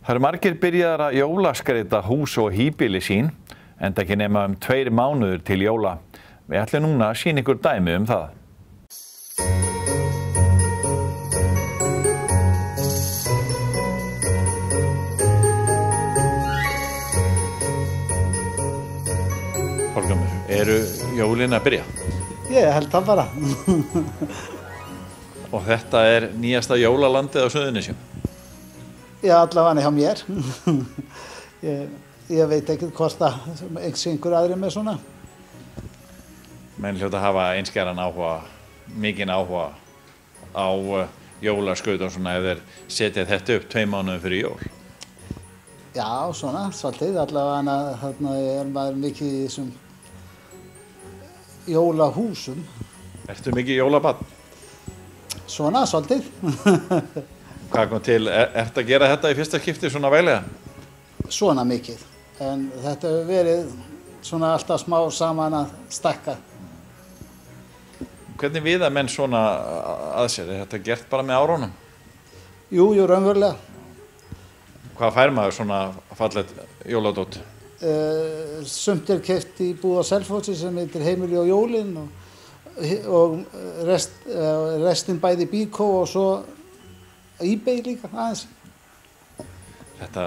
Það eru margir byrjaðar að jólaskreyta hús og híbýli sín, enda ekki nema 2 mánuðir til jóla. Við ætlum núna að sýna ykkur dæmi það. Þorgrímur, eru jólin að byrja? Ég held það bara. Og þetta er nýjasta jólalandið á Suðurnesjum? Já, allavega hjá mér. Ég veit ekki hvort það einhver aðri með svona. Menn hljóta að hafa einskæran áhuga, mikinn áhuga á jólaskraut og svona ef þeir setja þetta upp 2 mánuðum fyrir jól. Já, svona, svolítið. Allavega þarna er maður mikið í þessum jólahúsum. Ertu mikið jólabarn? Svona, svolítið. Hvað kom til? Ertu að gera þetta í fyrsta skipti svona veglega? Svona mikið. En þetta hefur verið svona alltaf smá saman að stækka. Hvernig viða menn svona að sér? Er þetta gert bara með árunum? Jú, raunverulega. Hvað fær maður svona fallegt jóladót? Sumt er keypt í búð á Selfossi sem heitir Heimili og jólin og restin bæði Bíkó og svo eBay líka aðeins. Þetta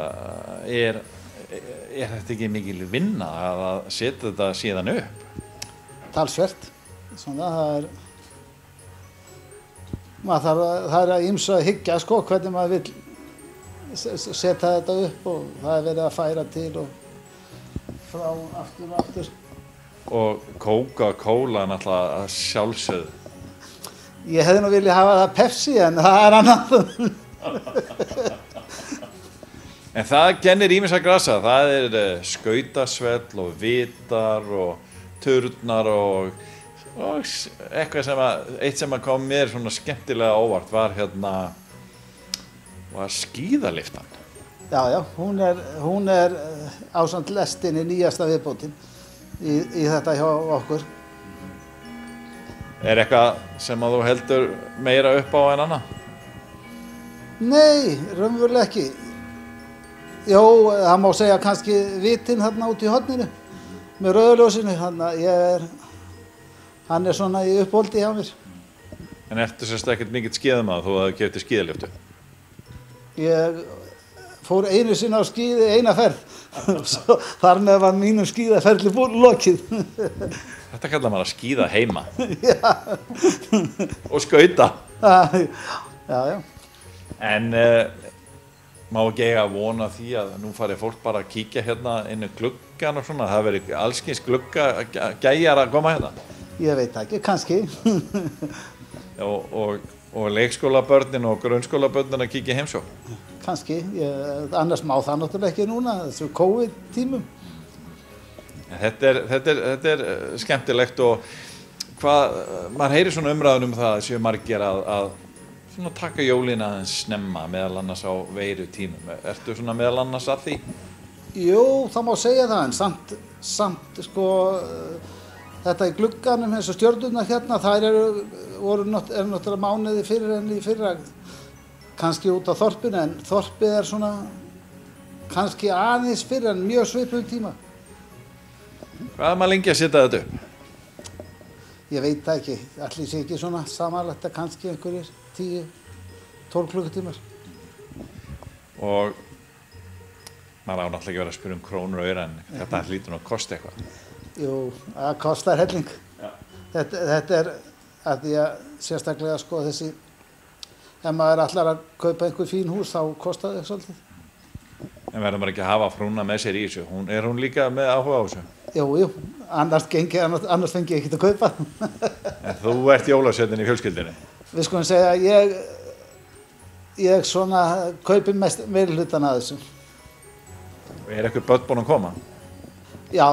er þetta ekki mikil vinna að setja þetta síðan upp? Talsvert. Svona, það er að ýmsu að hyggja sko, hvernig maður vill setja þetta upp og það er verið að færa til og frá aftur og aftur. Og Coca-Cola náttúrulega sjálfsögð. Ég hefði nú viljað hafa það Pepsi en það er annað. En það kennir ýmissa grasa. Það er skautasvell og vitar og turnar og eitthvað eitt sem kom mér svona skemmtilega óvart var skíðaliftan. Já, hún er ásamt lestinni nýjasta viðbótin í þetta hjá okkur. Er eitthvað sem að þú heldur meira upp á en annað? Nei, raunverulega ekki. Jó, það má segja kannski vitinn þarna út í horninu með rauðljósinu. Hann er svona í uppholdi hjá mér. En ertu sérst ekkert mikill skíðamaður þó að þú keyptir skíðalyftu? Ég fór einu sinni á skíði eina ferð. Þar með var mínum skíðaferli lokið. Þetta kallar maður að skíða heima. Já. Og skauta. Já. En má ekki eiga að vona því að nú fari fólk bara að kíkja hérna inn í gluggan og svona. Það verið allskyns gluggagæjar að koma hérna. Ég veit ekki, kannski. Og leikskólabörnin og grunnskólabörnin að kíkja heimsókn. Kannski. Annars má það náttúrulega ekki núna, þessu COVID-tímum. Þetta er skemmtilegt og maður heyrir svona umræðun það að séu margir að svona taka jólin aðeins snemma meðal annars á veirutímum. Ertu svona meðal annars að því? Jú, það má segja það en samt sko þetta í glugganum eins og stjörnurnar hérna, þær eru náttúrulega mánuði fyrir enn í fyrra, kannski út á þorpinu en þorpið er svona kannski aðeins fyrir en mjög svipuðum tíma. Hvað er maður lengi að setja þetta upp? Ég veit það ekki, ætli sé ekki svona samanlagt að kannski einhverjir 10-12 klukkutímar. Og maður á náttúrulega ekki verið að spyrja krónur og aura en þetta hlýtur nú að kosta eitthvað. Jú, það kostar helling. Já. Þetta er að því að sérstaklega sko þessi, ef maður ætlar að kaupa einhver fín hús þá kostar það svolítið. En verður maður ekki að hafa frúna með sér í þessu? Er hún líka með áhuga á þessu? Jú, annars fengi ég ekkert að kaupa. En þú ert jólasveinninn í fjölskyldunni? Við skulum segja að ég svona kaupi meiri hlutan að þessu. Og er eitthvað börn búin að koma? Já.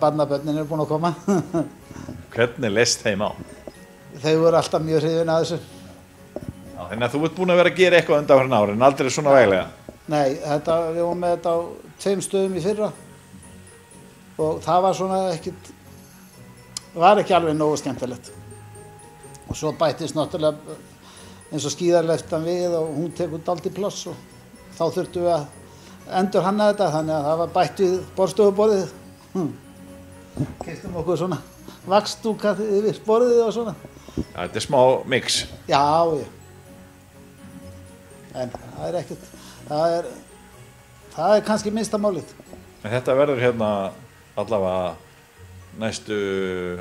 Barnabörnin eru búin að koma. Hvernig leist þeim á? Þau voru alltaf mjög hrifin að þessu. Já, þannig að þú ert búin að vera að gera eitthvað undanfarin ári en aldrei svona veglega? Nei, við vorum með þetta á 2 stöðum í fyrra og það var svona var ekki alveg nógu skemmtilegt. Og svo bættist náttúrulega eins og skíðarleftan við og hún tekur dálítið pláss og þá þurftum við að endur hanna þetta, þannig að það var bætt við borðstofuborðið. Keistum okkur svona vaxdúka yfir borðið og svona. Ja, þetta smá mix. Já, já. En það ekkert, það kannski minnsta málið. En þetta verður hérna allavega næstu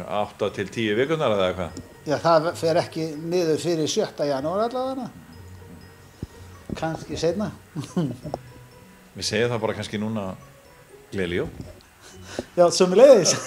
8 til 10 vikunar eða eitthvað? Já, það fer ekki niður fyrir 7. janúar allavega. Kannski seinna. Við segjum það bara kannski núna gleðileg jól. Já, sömuleiðis.